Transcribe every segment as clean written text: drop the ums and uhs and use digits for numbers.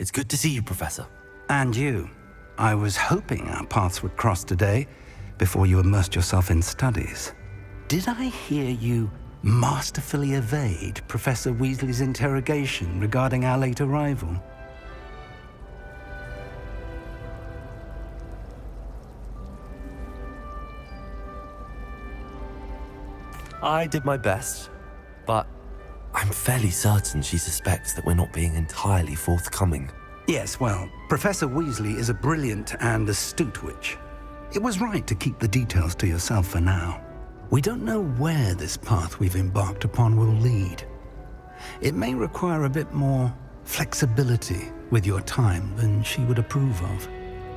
It's good to see you, Professor. And you. I was hoping our paths would cross today, before you immersed yourself in studies. Did I hear you masterfully evade Professor Weasley's interrogation regarding our late arrival? I did my best, but I'm fairly certain she suspects that we're not being entirely forthcoming. Yes, well, Professor Weasley is a brilliant and astute witch. It was right to keep the details to yourself for now. We don't know where this path we've embarked upon will lead. It may require a bit more flexibility with your time than she would approve of.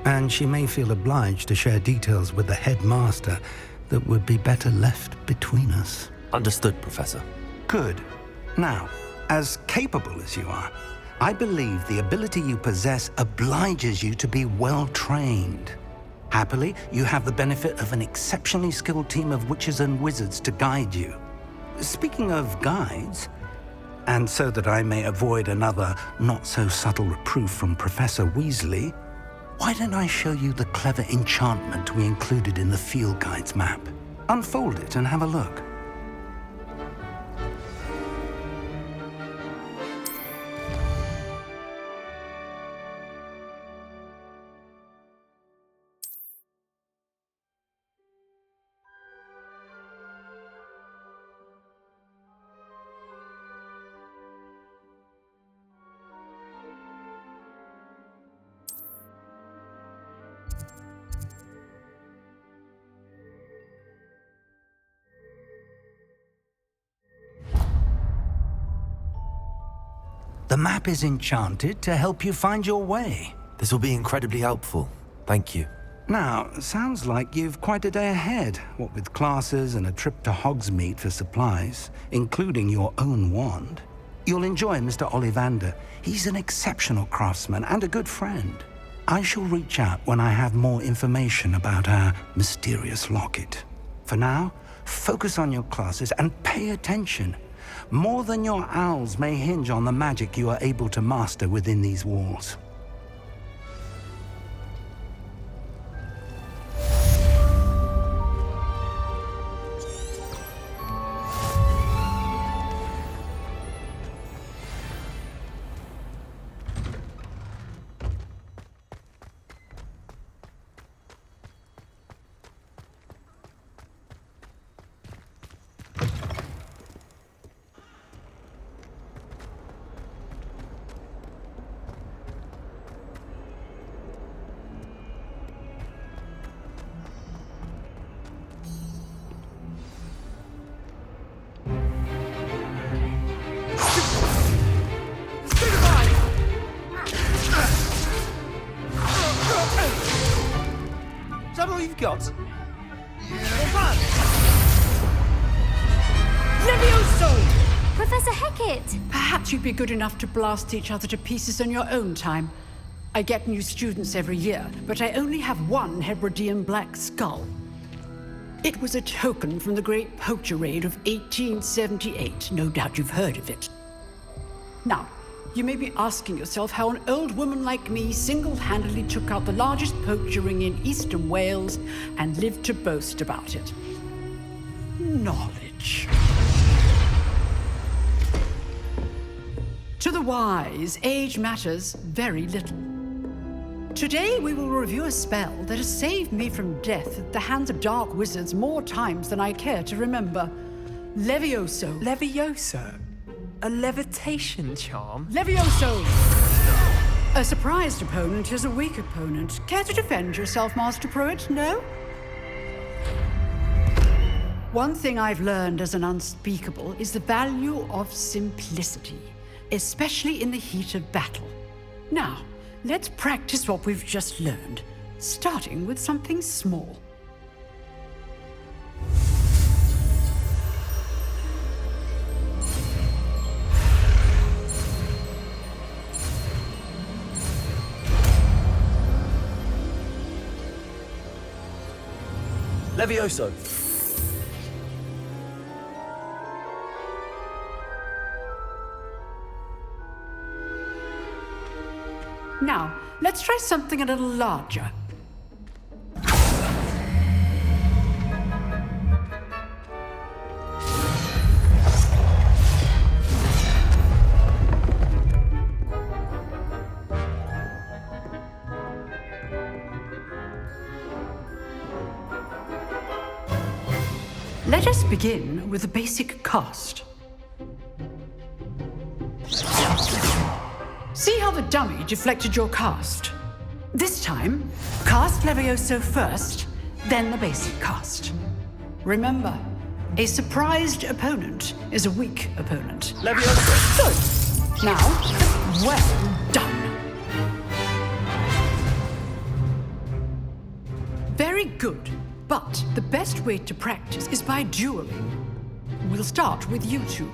And she may feel obliged to share details with the headmaster that would be better left between us. Understood, Professor. Good. Now, as capable as you are, I believe the ability you possess obliges you to be well-trained. Happily, you have the benefit of an exceptionally skilled team of witches and wizards to guide you. Speaking of guides, and so that I may avoid another not-so-subtle reproof from Professor Weasley, why don't I show you the clever enchantment we included in the field guide's map? Unfold it and have a look. The map is enchanted to help you find your way. This will be incredibly helpful. Thank you. Now, sounds like you've quite a day ahead, what with classes and a trip to Hogsmeade for supplies, including your own wand. You'll enjoy Mr. Ollivander. He's an exceptional craftsman and a good friend. I shall reach out when I have more information about our mysterious locket. For now, focus on your classes and pay attention. More than your owls may hinge on the magic you are able to master within these walls. Is that all you've got? Levioso! Professor Hecat! Perhaps you'd be good enough to blast each other to pieces on your own time. I get new students every year, but I only have one Hebridean black skull. It was a token from the Great Poacher Raid of 1878. No doubt you've heard of it. Now, you may be asking yourself how an old woman like me single-handedly took out the largest poacher ring in eastern Wales and lived to boast about it. Knowledge. To the wise, age matters very little. Today we will review a spell that has saved me from death at the hands of dark wizards more times than I care to remember. Levioso. Levioso? A levitation charm? Levioso! A surprised opponent is a weak opponent. Care to defend yourself, Master Pruitt? No? One thing I've learned as an unspeakable is the value of simplicity, especially in the heat of battle. Now, let's practice what we've just learned, starting with something small. Levioso! Now, let's try something a little larger. Let us begin with the basic cast. See how the dummy deflected your cast? This time, cast Levioso first, then the basic cast. Remember, a surprised opponent is a weak opponent. Levioso! Good. Now, well done. Very good. But the best way to practice is by dueling. We'll start with you two.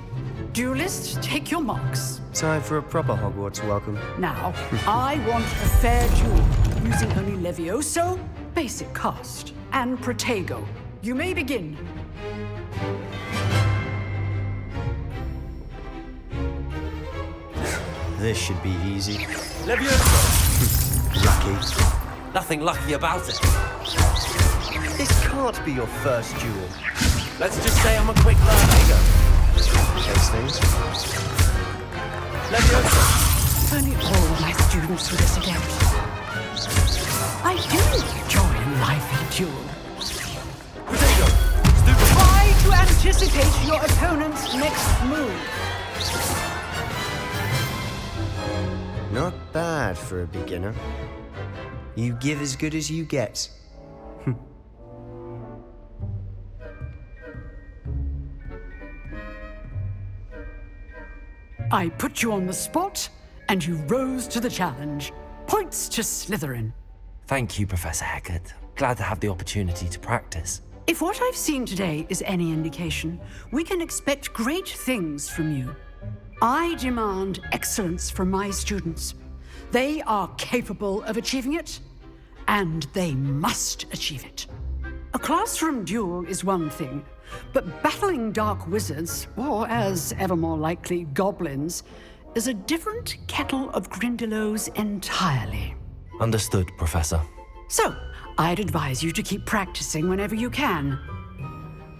Duelists, take your marks. Time for a proper Hogwarts welcome. Now, I want a fair duel, using only Levioso, basic cast, and Protego. You may begin. This should be easy. Levioso! Lucky. Nothing lucky about it. This can't be your first duel. Let's just say I'm a quick learner. Those things. Levioso! If only all my students were this adept. I do enjoy a lively duel. Protego! Stupid! Try to anticipate your opponent's next move. Not bad for a beginner. You give as good as you get. I put you on the spot, and you rose to the challenge. Points to Slytherin. Thank you, Professor Hecat. Glad to have the opportunity to practice. If what I've seen today is any indication, we can expect great things from you. I demand excellence from my students. They are capable of achieving it, and they must achieve it. A classroom duel is one thing, but battling dark wizards, or as ever more likely, goblins, is a different kettle of Grindylows entirely. Understood, Professor. So, I'd advise you to keep practicing whenever you can.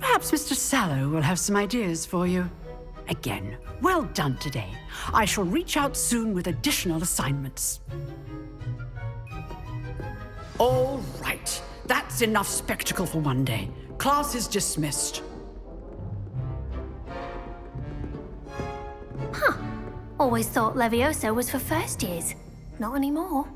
Perhaps Mr. Sallow will have some ideas for you. Again, well done today. I shall reach out soon with additional assignments. All right, that's enough spectacle for one day. Class is dismissed. Always thought Levioso was for first years. Not anymore.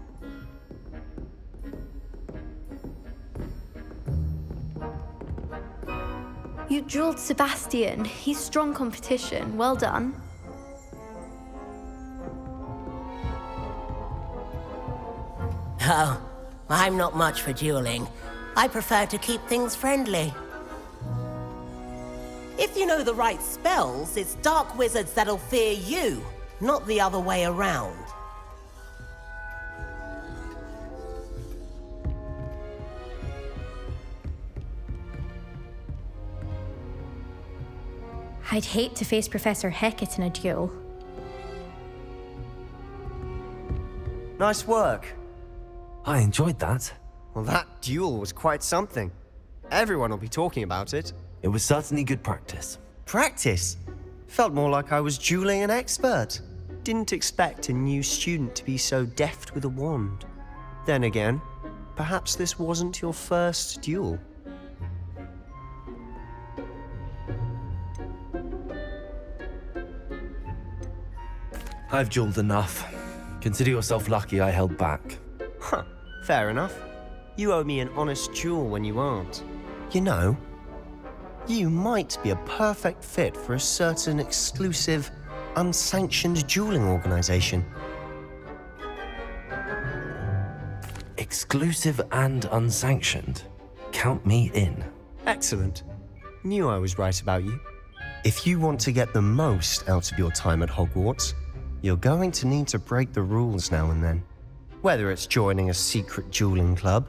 You drilled Sebastian. He's strong competition. Well done. Oh, I'm not much for dueling. I prefer to keep things friendly. If you know the right spells, it's dark wizards that'll fear you, not the other way around. I'd hate to face Professor Hecat in a duel. Nice work. I enjoyed that. Well, that duel was quite something. Everyone will be talking about it. It was certainly good practice. Practice? Felt more like I was dueling an expert. Didn't expect a new student to be so deft with a wand. Then again, perhaps this wasn't your first duel. I've dueled enough. Consider yourself lucky I held back. Huh, fair enough. You owe me an honest duel when you aren't. You know, you might be a perfect fit for a certain exclusive, unsanctioned dueling organization. Exclusive and unsanctioned. Count me in. Excellent. Knew I was right about you. If you want to get the most out of your time at Hogwarts, you're going to need to break the rules now and then. Whether it's joining a secret dueling club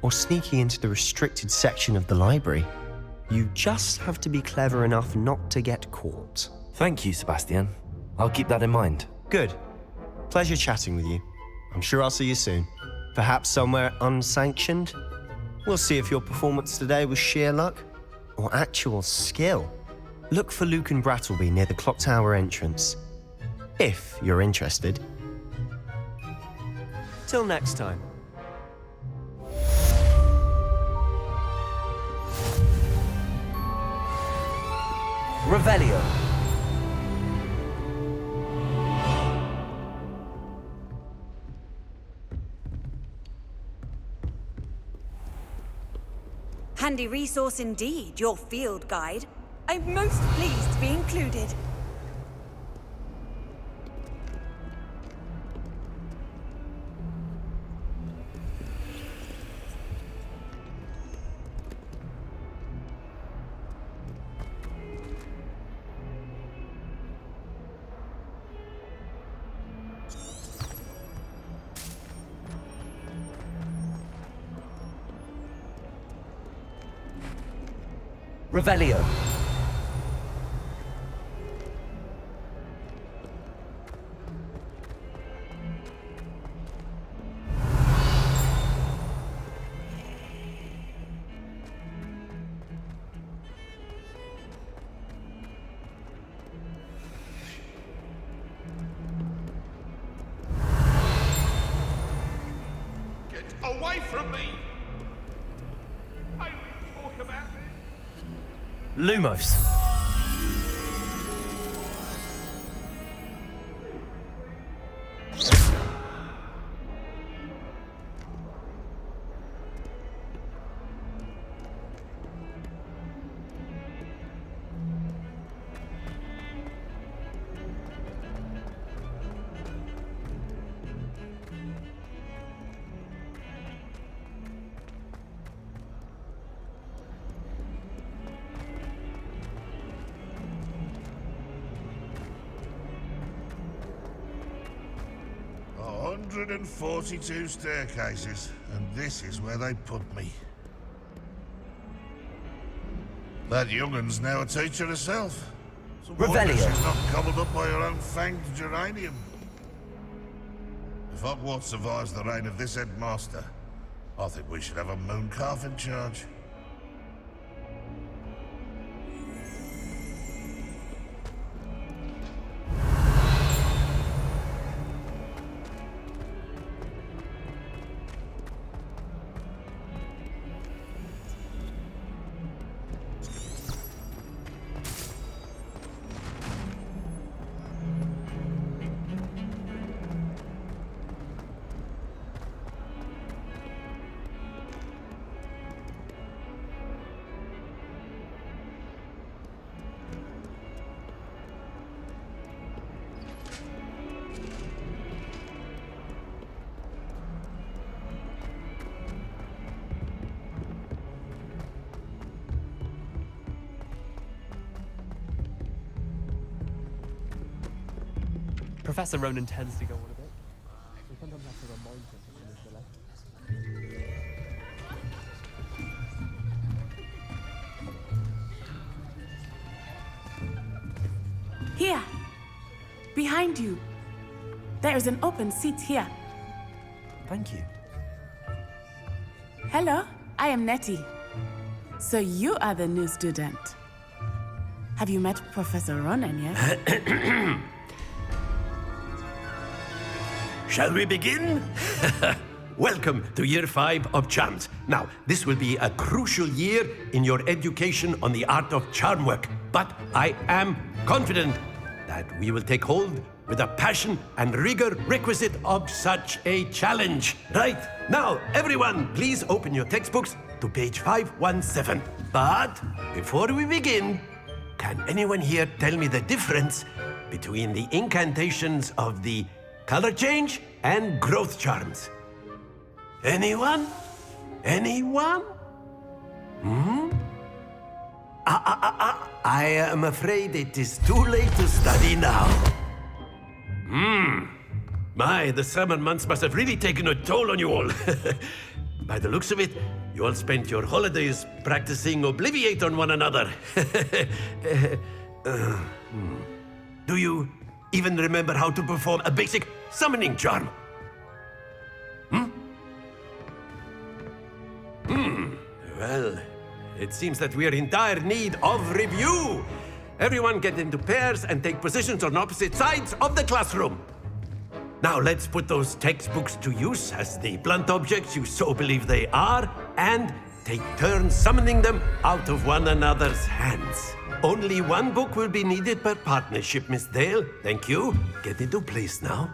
or sneaking into the restricted section of the library, you just have to be clever enough not to get caught. Thank you, Sebastian. I'll keep that in mind. Good. Pleasure chatting with you. I'm sure I'll see you soon. Perhaps somewhere unsanctioned? We'll see if your performance today was sheer luck or actual skill. Look for Luke and Brattleby near the clock tower entrance, if you're interested. Till next time. Revelio. Handy resource indeed, your field guide. I'm most pleased to be included. Revelio. Get away from me! I will talk about this. Lumos. A 142 staircases, and this is where they put me. That young'un's now a teacher herself. It's a wonder Revelio. she's not gobbled up by her own fanged geranium. If Hogwarts survives the reign of this headmaster, I think we should have a moon calf in charge. Professor Ronan tends to go on a bit. We sometimes have to remind him to finish the lesson. Here, behind you. There is an open seat here. Thank you. Hello, I am Nettie. So you are the new student. Have you met Professor Ronan yet? Shall we begin? Welcome to Year 5 of Charms. Now, this will be a crucial year in your education on the art of charm work, but I am confident that we will take hold with the passion and rigor requisite of such a challenge. Right, now, everyone, please open your textbooks to page 517. But before we begin, can anyone here tell me the difference between the incantations of the color change and growth charms? Anyone? Anyone? I am afraid it is too late to study now. My, the summer months must have really taken a toll on you all. By the looks of it, you all spent your holidays practicing Obliviate on one another. Do you even remember how to perform a basic summoning charm? Well, it seems that we are in dire need of review. Everyone get into pairs and take positions on opposite sides of the classroom. Now let's put those textbooks to use as the blunt objects you so believe they are, and take turns summoning them out of one another's hands. Only one book will be needed per partnership, Miss Dale. Thank you. Get into place now.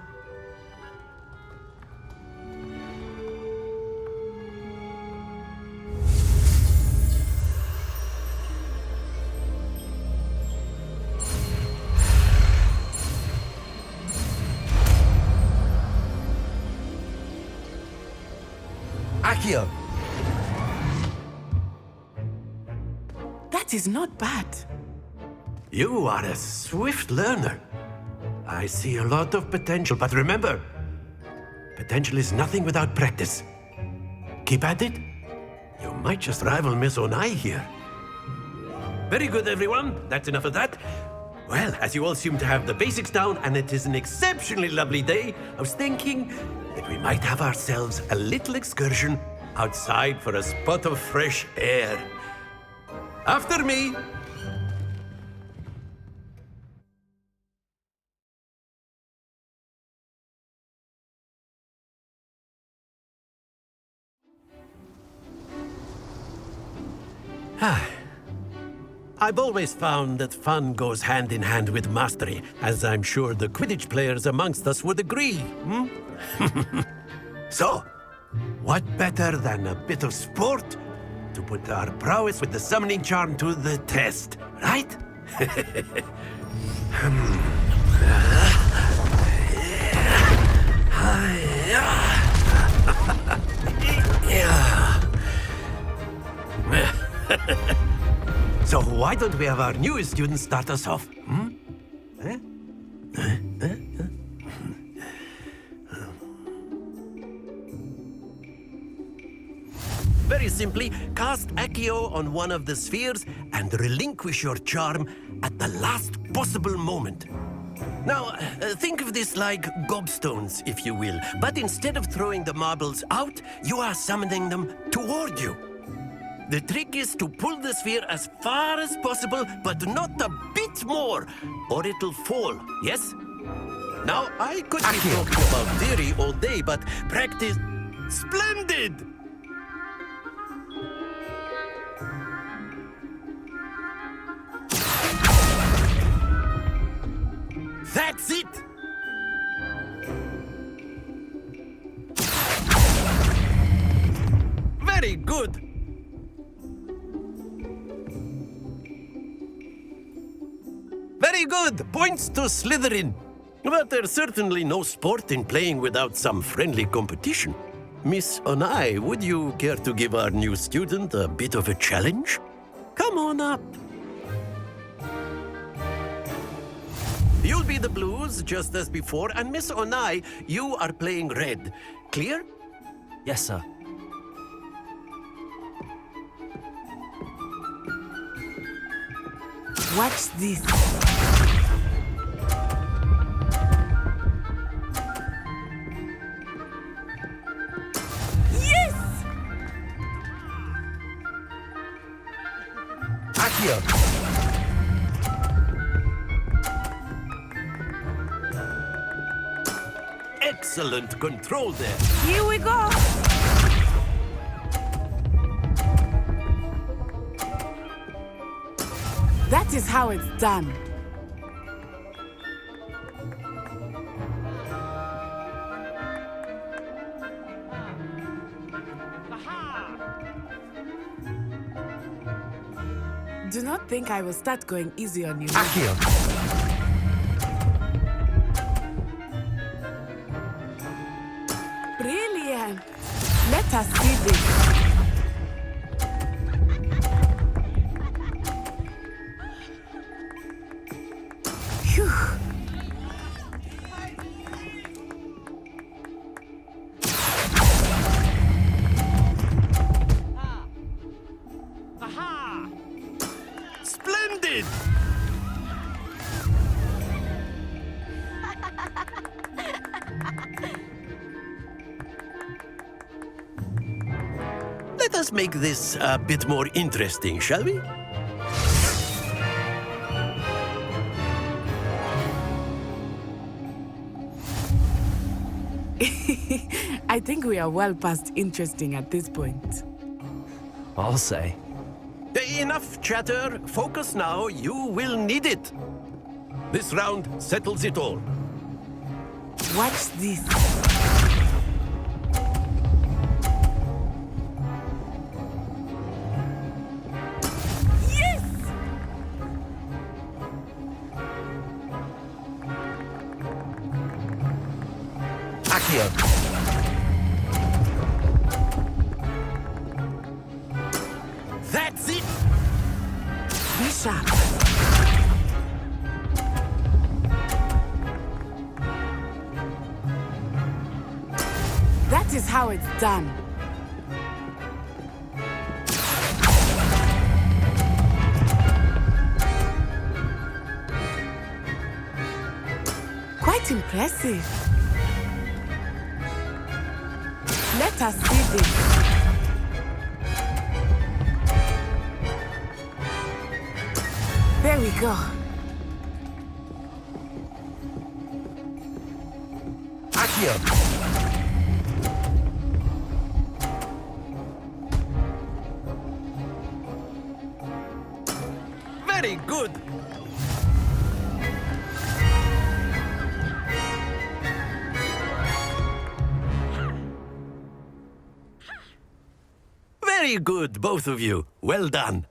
Accio! That is not bad. You are a swift learner. I see a lot of potential, but remember, potential is nothing without practice. Keep at it. You might just rival Miss Onai here. Very good, everyone. That's enough of that. Well, as you all seem to have the basics down, and it is an exceptionally lovely day, I was thinking that we might have ourselves a little excursion outside for a spot of fresh air. After me. I've always found that fun goes hand in hand with mastery, as I'm sure the Quidditch players amongst us would agree. So, what better than a bit of sport to put our prowess with the summoning charm to the test, right? So why don't we have our newest student start us off? Very simply, cast Accio on one of the spheres and relinquish your charm at the last possible moment. Now, think of this like gobstones, if you will, but instead of throwing the marbles out, you are summoning them toward you. The trick is to pull the sphere as far as possible, but not a bit more, or it'll fall, yes? Now, I could be talking about theory all day, but practice... Splendid! That's it! Very good! Very good! Points to Slytherin. But there's certainly no sport in playing without some friendly competition. Miss Onai, would you care to give our new student a bit of a challenge? Come on up. You'll be the blues, just as before, and Miss Onai, you are playing red. Clear? Yes, sir. Watch this. Yes! Accio! Excellent control there. Here we go. That is how it's done. Do not think I will start going easy on you. Accio! Brilliant. Let us see this. Phew. Splendid! us make this a bit more interesting, shall we? I think we are well past interesting at this point. I'll say. Enough chatter. Focus now. You will need it. This round settles it all. Watch this. Yes! Accio. That's it! Be sharp. That is how it's done. Quite impressive. Let us see this. There we go. Accio. Very good. Very good, both of you. Well done.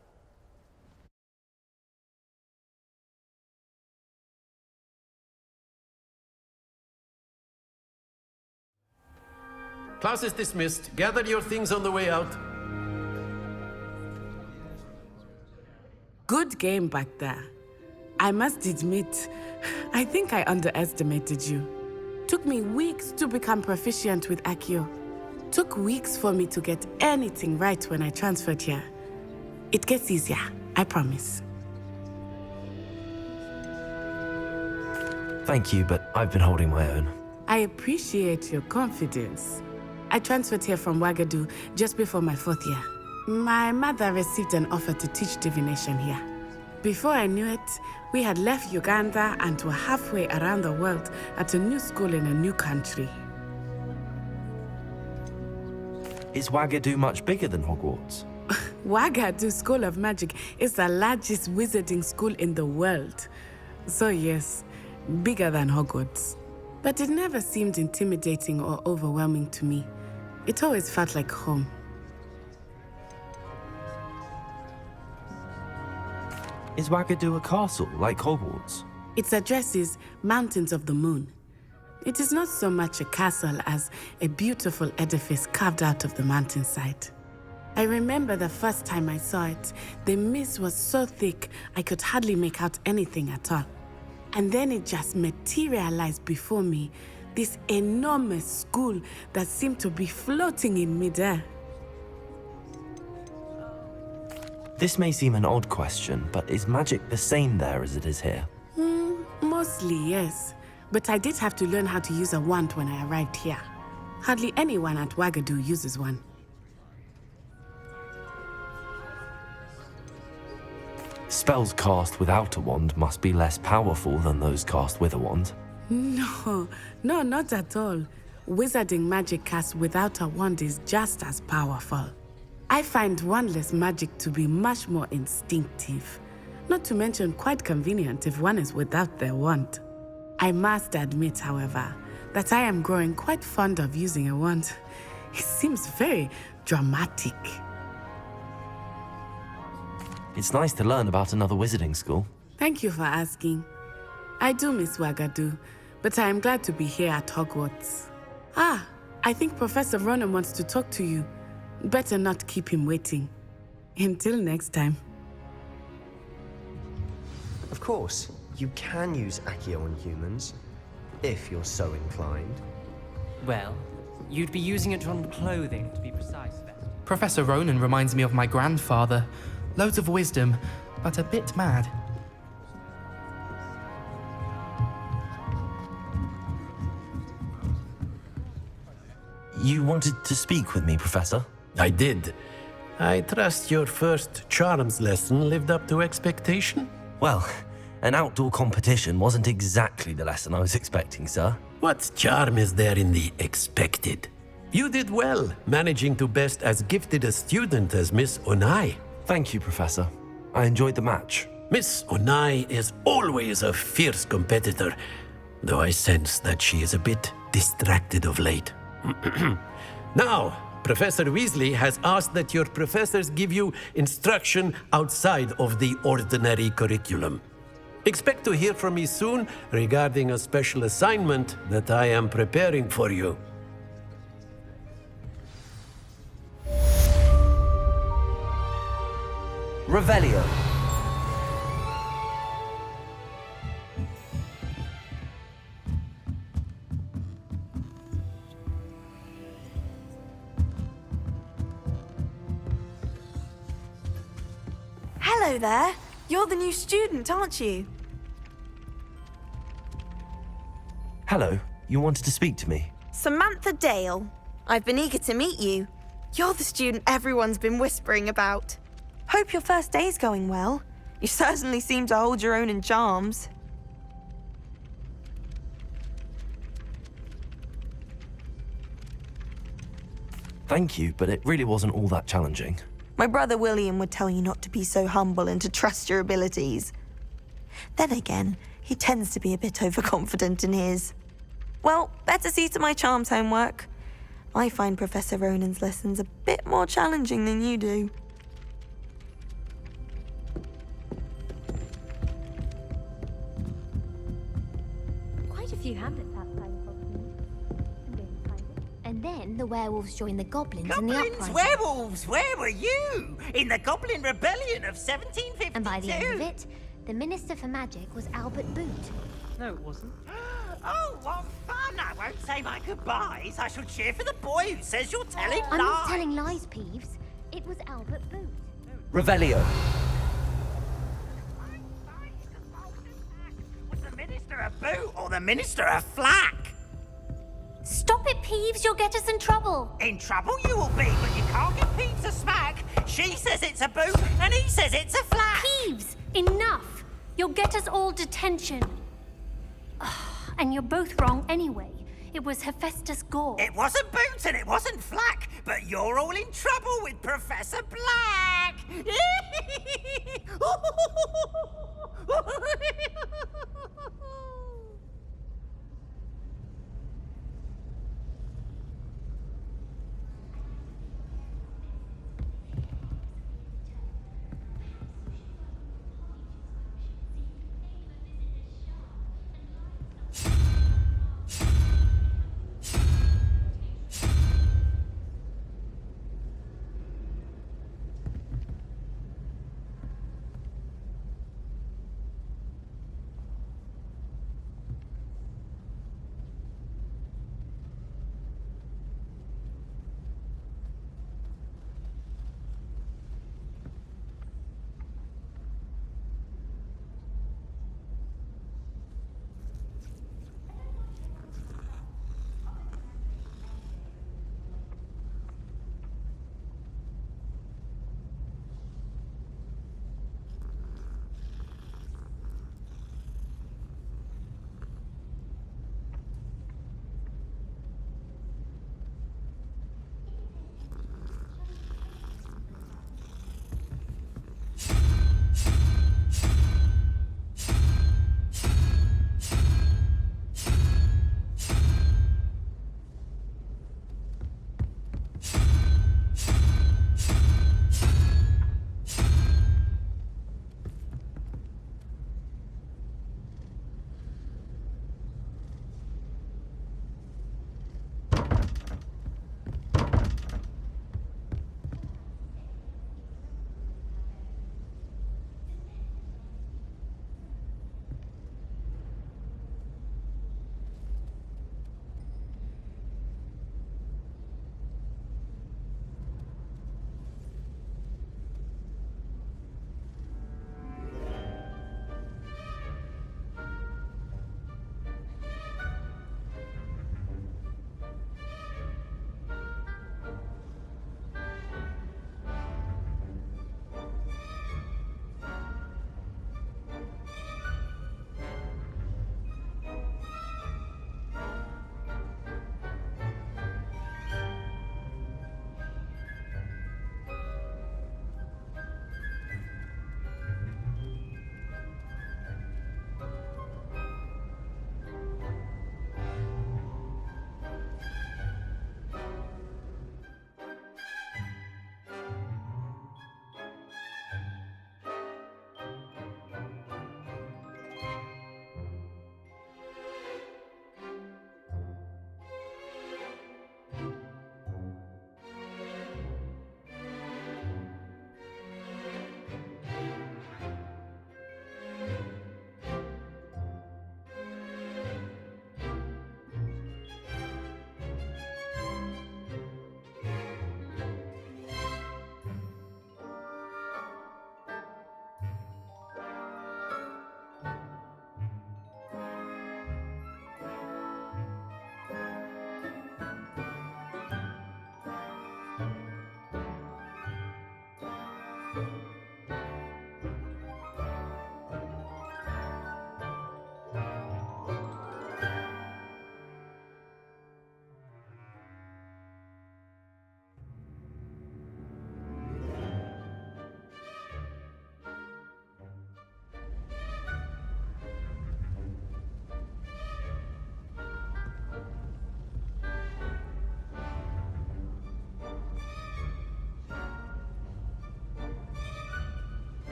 Class is dismissed. Gather your things on the way out. Good game back there. I must admit, I think I underestimated you. Took me weeks to become proficient with Accio. Took weeks for me to get anything right when I transferred here. It gets easier, I promise. Thank you, but I've been holding my own. I appreciate your confidence. I transferred here from Wagadu just before my 4th year. My mother received an offer to teach divination here. Before I knew it, we had left Uganda and were halfway around the world at a new school in a new country. Is Wagadu much bigger than Hogwarts? Wagadu School of Magic is the largest wizarding school in the world. So yes, bigger than Hogwarts. But it never seemed intimidating or overwhelming to me. It always felt like home. Is Wagadu a castle, like Hogwarts? Its address is Mountains of the Moon. It is not so much a castle as a beautiful edifice carved out of the mountainside. I remember the first time I saw it, the mist was so thick I could hardly make out anything at all. And then it just materialized before me, this enormous school that seemed to be floating in midair. This may seem an odd question, but is magic the same there as it is here? Mostly, yes. But I did have to learn how to use a wand when I arrived here. Hardly anyone at Wagadu uses one. Spells cast without a wand must be less powerful than those cast with a wand. No, not at all. Wizarding magic cast without a wand is just as powerful. I find wandless magic to be much more instinctive. Not to mention quite convenient if one is without their wand. I must admit, however, that I am growing quite fond of using a wand. It seems very dramatic. It's nice to learn about another wizarding school. Thank you for asking. I do miss Wagadu, but I am glad to be here at Hogwarts. I think Professor Ronan wants to talk to you. Better not keep him waiting. Until next time. Of course, you can use Accio on humans, if you're so inclined. Well, you'd be using it on clothing, to be precise. Professor Ronan reminds me of my grandfather. Loads of wisdom, but a bit mad. You wanted to speak with me, Professor? I did. I trust your first charms lesson lived up to expectation? Well, an outdoor competition wasn't exactly the lesson I was expecting, sir. What charm is there in the expected? You did well, managing to best as gifted a student as Miss Onai. Thank you, Professor. I enjoyed the match. Miss Onai is always a fierce competitor, though I sense that she is a bit distracted of late. Now, Professor Weasley has asked that your professors give you instruction outside of the ordinary curriculum. Expect to hear from me soon regarding a special assignment that I am preparing for you. Revelio. Hello there. You're the new student, aren't you? Hello, you wanted to speak to me? Samantha Dale. I've been eager to meet you. You're the student everyone's been whispering about. Hope your first day's going well. You certainly seem to hold your own in charms. Thank you, but it really wasn't all that challenging. My brother William would tell you not to be so humble and to trust your abilities. Then again, he tends to be a bit overconfident in his. Well, better see to my charms homework. I find Professor Ronan's lessons a bit more challenging than you do. Quite a few hamlets outside of Hogwarts. And then the werewolves joined the goblins in the uprising. Werewolves! Where were you? In the Goblin Rebellion of 1752? And by the end of it, the Minister for Magic was Albert Boot. No, it wasn't. Oh, what fun! I won't say my goodbyes. I shall cheer for the boy who says you're telling lies. I'm not telling lies, Peeves. It was Albert Boot. Revelio. Was the Minister a boot or the Minister a flack? Stop it, Peeves. You'll get us in trouble. In trouble you will be, but you can't get Peeves a smack. She says it's a boot and he says it's a flack. Peeves, enough. You'll get us all detention. And you're both wrong anyway. It was Hephaestus Gore. It wasn't Boots and it wasn't Flack, but you're all in trouble with Professor Black.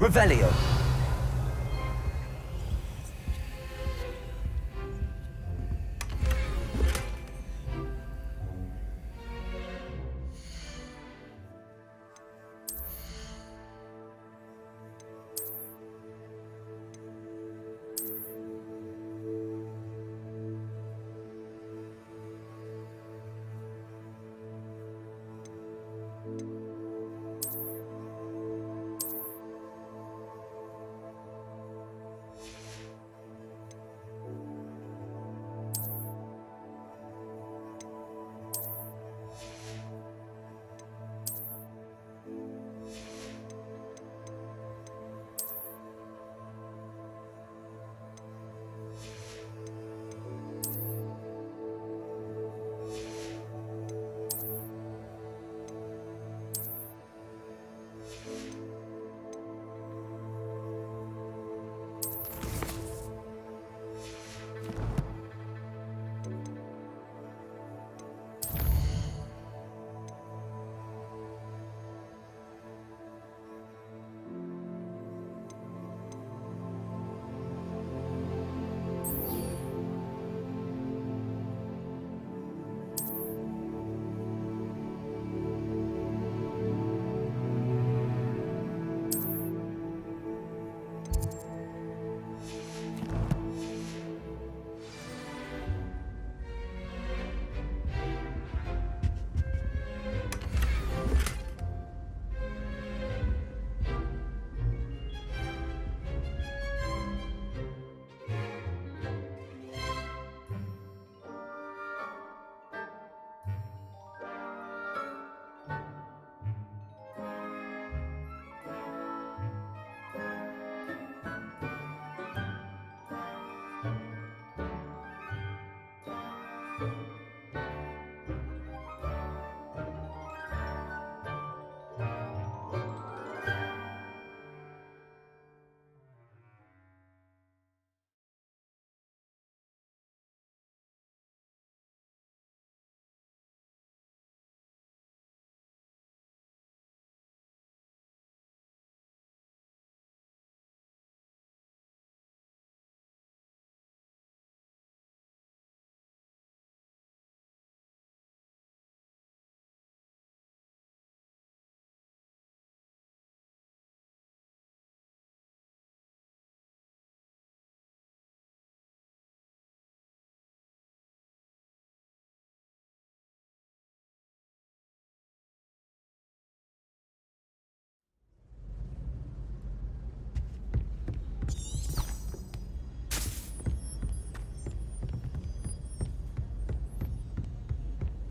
Revelio.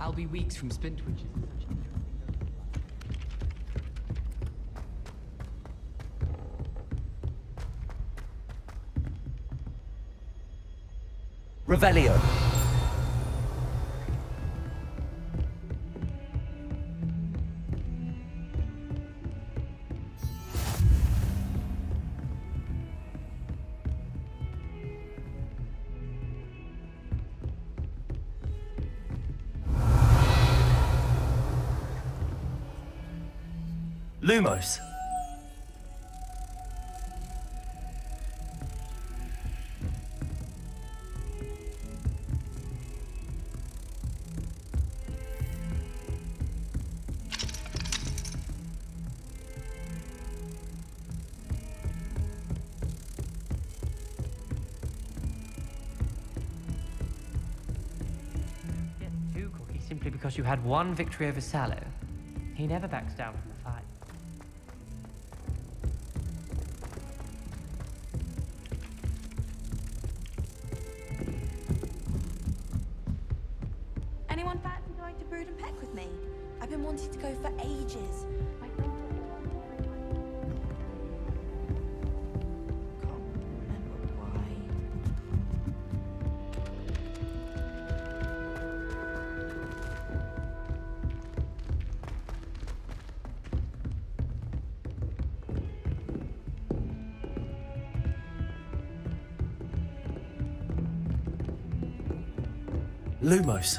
I'll be weeks from Splintwich. Revelio. Lumos. Two cookies simply because you had one victory over Sallow. He never backs down from the fight. Anyone fancy going to Brood and Peck with me? I've been wanting to go for ages. Lumos.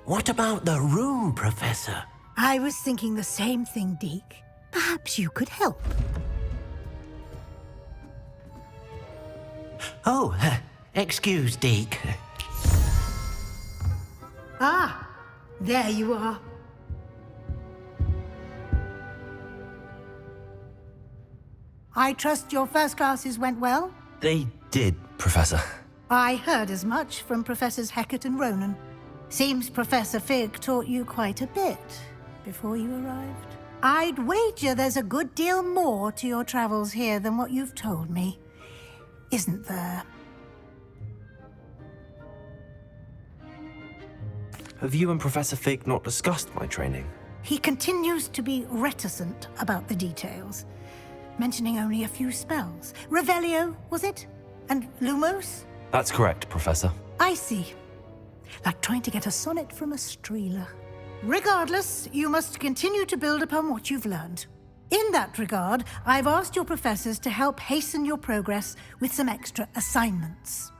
What about the room, Professor? I was thinking the same thing, Deke. Perhaps you could help. Oh, excuse, Deke. Ah, there you are. I trust your first classes went well? They did, Professor. I heard as much from Professors Hecat and Ronan. Seems Professor Fig taught you quite a bit before you arrived. I'd wager there's a good deal more to your travels here than what you've told me. Isn't there? Have you and Professor Fig not discussed my training? He continues to be reticent about the details, mentioning only a few spells. Revelio, was it? And Lumos? That's correct, Professor. I see. Like trying to get a sonnet from a streeler. Regardless, you must continue to build upon what you've learned. In that regard, I've asked your professors to help hasten your progress with some extra assignments.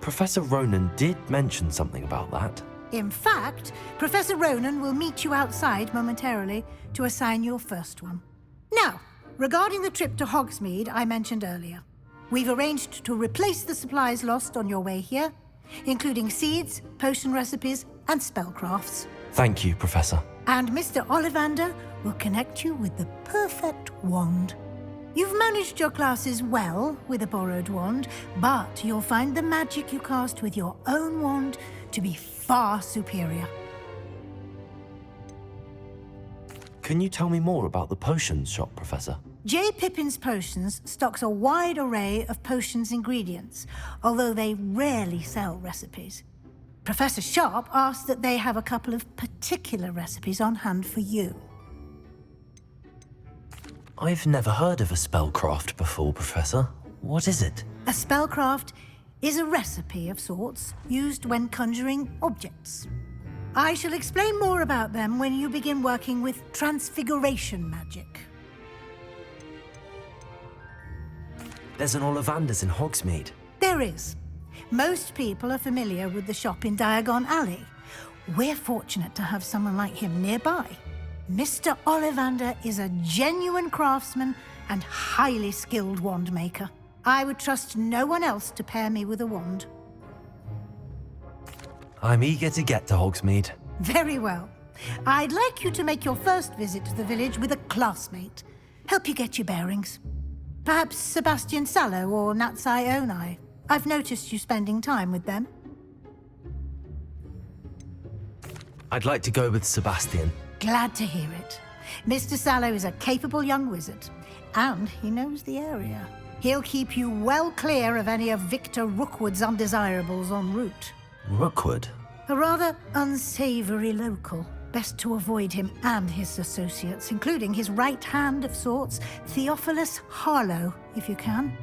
Professor Ronan did mention something about that. In fact, Professor Ronan will meet you outside momentarily to assign your first one. Now, regarding the trip to Hogsmeade I mentioned earlier, we've arranged to replace the supplies lost on your way here, including seeds, potion recipes, and spellcrafts. Thank you, Professor. And Mr. Ollivander will connect you with the perfect wand. You've managed your classes well with a borrowed wand, but you'll find the magic you cast with your own wand to be far superior. Can you tell me more about the potions shop, Professor? J. Pippin's Potions stocks a wide array of potions ingredients, although they rarely sell recipes. Professor Sharp asked that they have a couple of particular recipes on hand for you. I've never heard of a spellcraft before, Professor. What is it? A spellcraft is a recipe of sorts used when conjuring objects. I shall explain more about them when you begin working with transfiguration magic. There's an Ollivander's in Hogsmeade. There is. Most people are familiar with the shop in Diagon Alley. We're fortunate to have someone like him nearby. Mr. Ollivander is a genuine craftsman and highly skilled wand maker. I would trust no one else to pair me with a wand. I'm eager to get to Hogsmeade. Very well. I'd like you to make your first visit to the village with a classmate. Help you get your bearings. Perhaps Sebastian Sallow or Natsai Onai. I've noticed you spending time with them. I'd like to go with Sebastian. Glad to hear it. Mr. Sallow is a capable young wizard, and he knows the area. He'll keep you well clear of any of Victor Rookwood's undesirables en route. Rookwood? A rather unsavory local. Best to avoid him and his associates, including his right hand of sorts, Theophilus Harlow, if you can.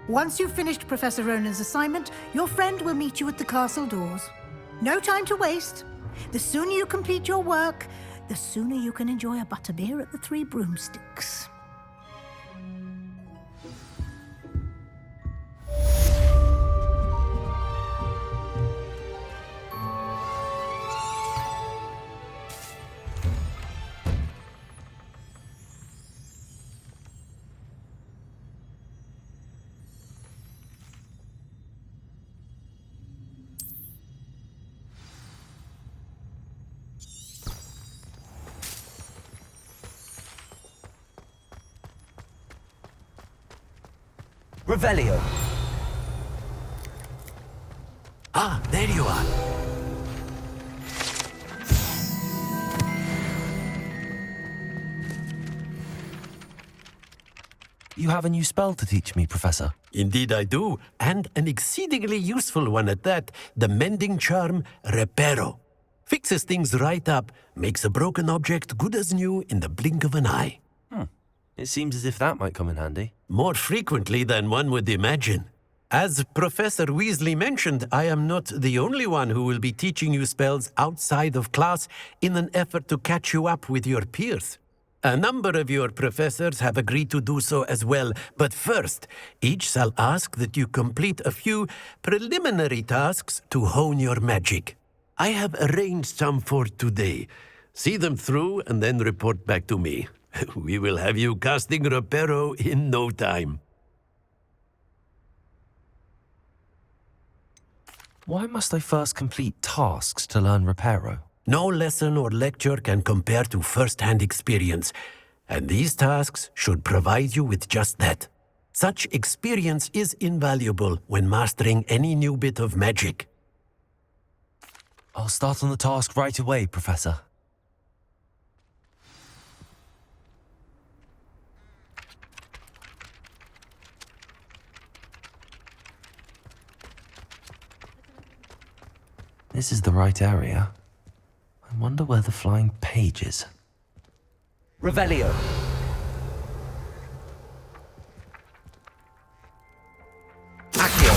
Once you've finished Professor Ronan's assignment, your friend will meet you at the castle doors. No time to waste. The sooner you complete your work, the sooner you can enjoy a butterbeer at the Three Broomsticks. Revelio. Ah, there you are. You have a new spell to teach me, Professor. Indeed I do, and an exceedingly useful one at that, the mending charm Reparo. Fixes things right up, makes a broken object good as new in the blink of an eye. It seems as if that might come in handy. More frequently than one would imagine. As Professor Weasley mentioned, I am not the only one who will be teaching you spells outside of class in an effort to catch you up with your peers. A number of your professors have agreed to do so as well, but first, each shall ask that you complete a few preliminary tasks to hone your magic. I have arranged some for today. See them through and then report back to me. We will have you casting Reparo in no time. Why must I first complete tasks to learn Reparo? No lesson or lecture can compare to first-hand experience, and these tasks should provide you with just that. Such experience is invaluable when mastering any new bit of magic. I'll start on the task right away, Professor. This is the right area. I wonder where the flying page is. Revelio. Accio.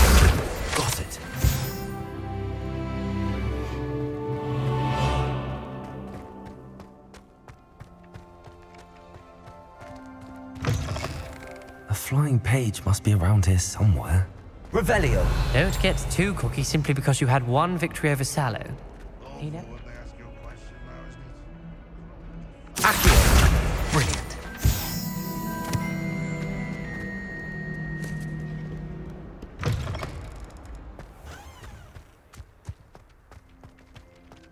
Got it. A flying page must be around here somewhere. Revelio. Don't get too cocky simply because you had one victory over Sallow. He never... Accio. Brilliant.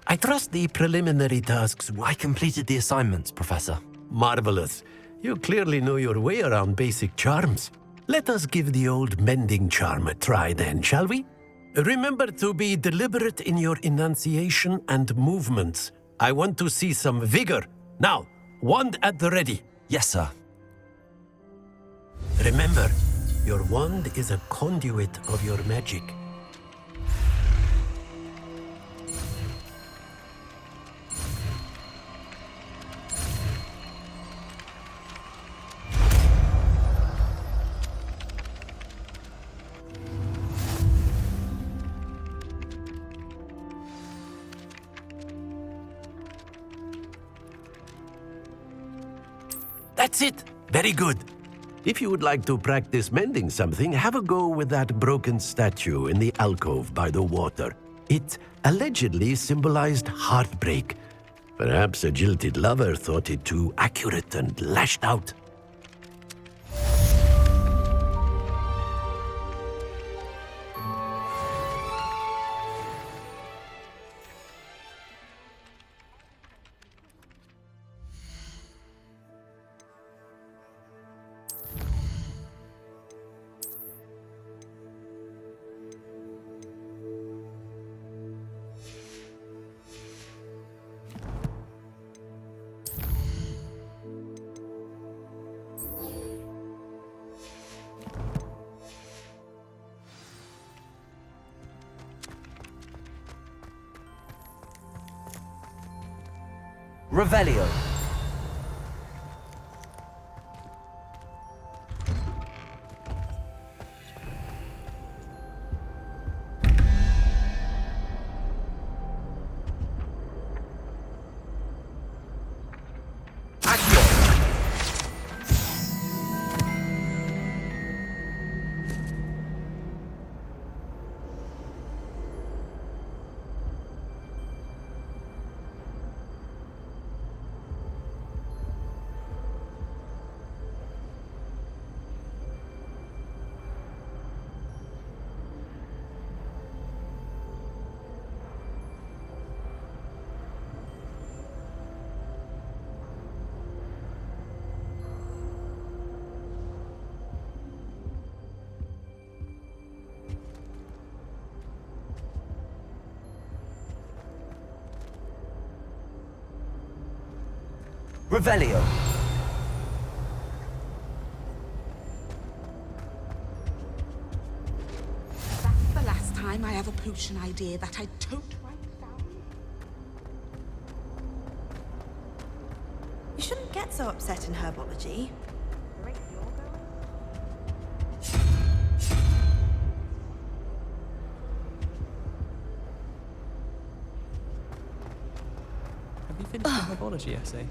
I trust the preliminary tasks. I completed the assignments, Professor. Marvelous. You clearly know your way around basic charms. Let us give the old mending charm a try then, shall we? Remember to be deliberate in your enunciation and movements. I want to see some vigor. Now, wand at the ready. Yes, sir. Remember, your wand is a conduit of your magic. That's it. Very good. If you would like to practice mending something, have a go with that broken statue in the alcove by the water. It allegedly symbolized heartbreak. Perhaps a jilted lover thought it too accurate and lashed out. Revelio. Revelio. That's the last time I have a potion idea that I don't write down. You shouldn't get so upset in herbology. Have you finished your herbology essay?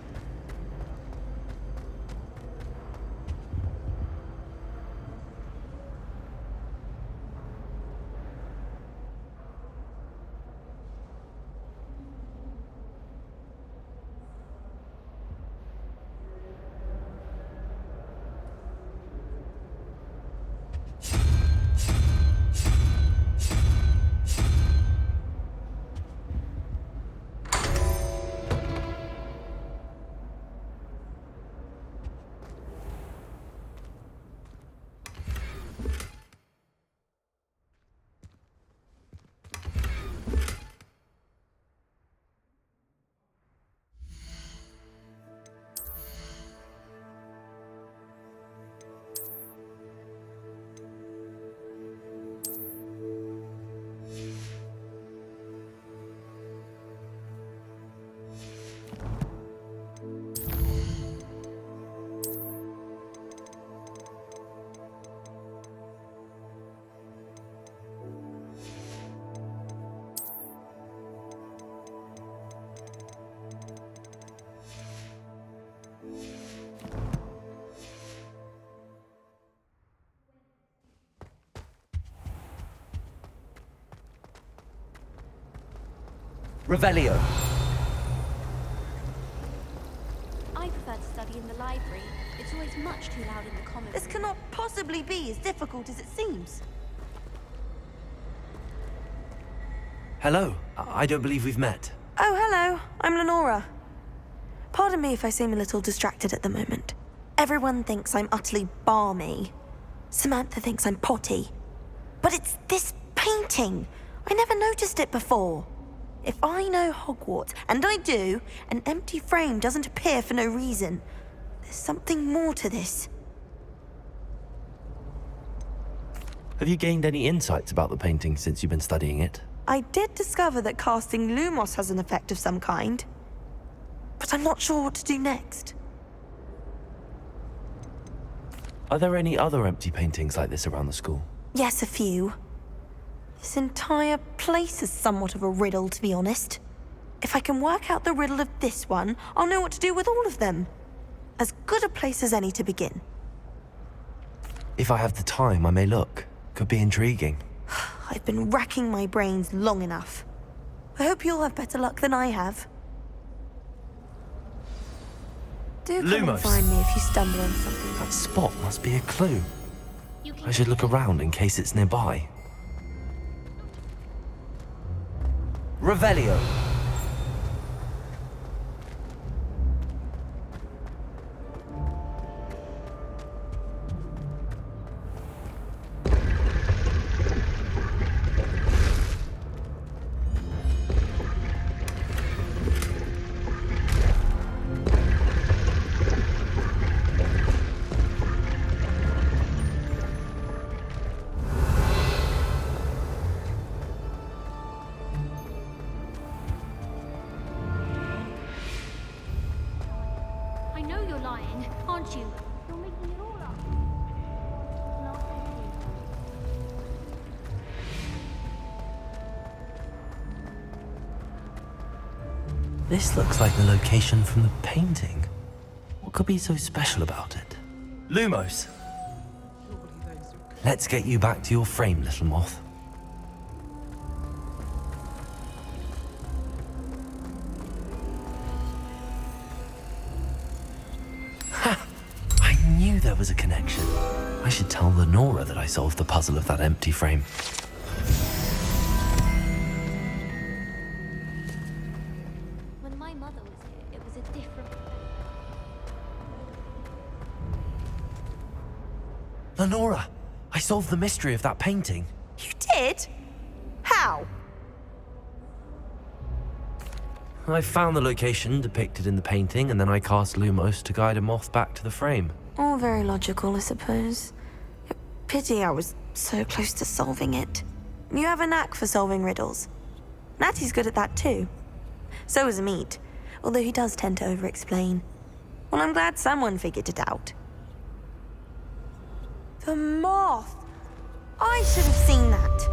Revelio. I prefer to study in the library. It's always much too loud in the common This cannot possibly be as difficult as it seems. Hello. I don't believe we've met. Oh, hello. I'm Lenora. Pardon me if I seem a little distracted at the moment. Everyone thinks I'm utterly balmy. Samantha thinks I'm potty. But it's this painting. I never noticed it before. If I know Hogwarts, and I do, an empty frame doesn't appear for no reason. There's something more to this. Have you gained any insights about the painting since you've been studying it? I did discover that casting Lumos has an effect of some kind. But I'm not sure what to do next. Are there any other empty paintings like this around the school? Yes, a few. This entire place is somewhat of a riddle, to be honest. If I can work out the riddle of this one, I'll know what to do with all of them. As good a place as any to begin. If I have the time, I may look. Could be intriguing. I've been racking my brains long enough. I hope you'll have better luck than I have. Do come and Lumos. find me if you stumble on something. That spot must be a clue. I should look around in case it's nearby. Revelio. This looks like the location from the painting. What could be so special about it? Lumos! Let's get you back to your frame, little moth. Ha! I knew there was a connection. I should tell Lenora that I solved the puzzle of that empty frame. When my mother was here, it was a different... Lenora! I solved the mystery of that painting. You did? How? I found the location depicted in the painting, and then I cast Lumos to guide a moth back to the frame. All very logical, I suppose. Pity I was so close to solving it. You have a knack for solving riddles. Natty's good at that too. So is Amit, although he does tend to over-explain. Well, I'm glad someone figured it out. The moth! I should have seen that.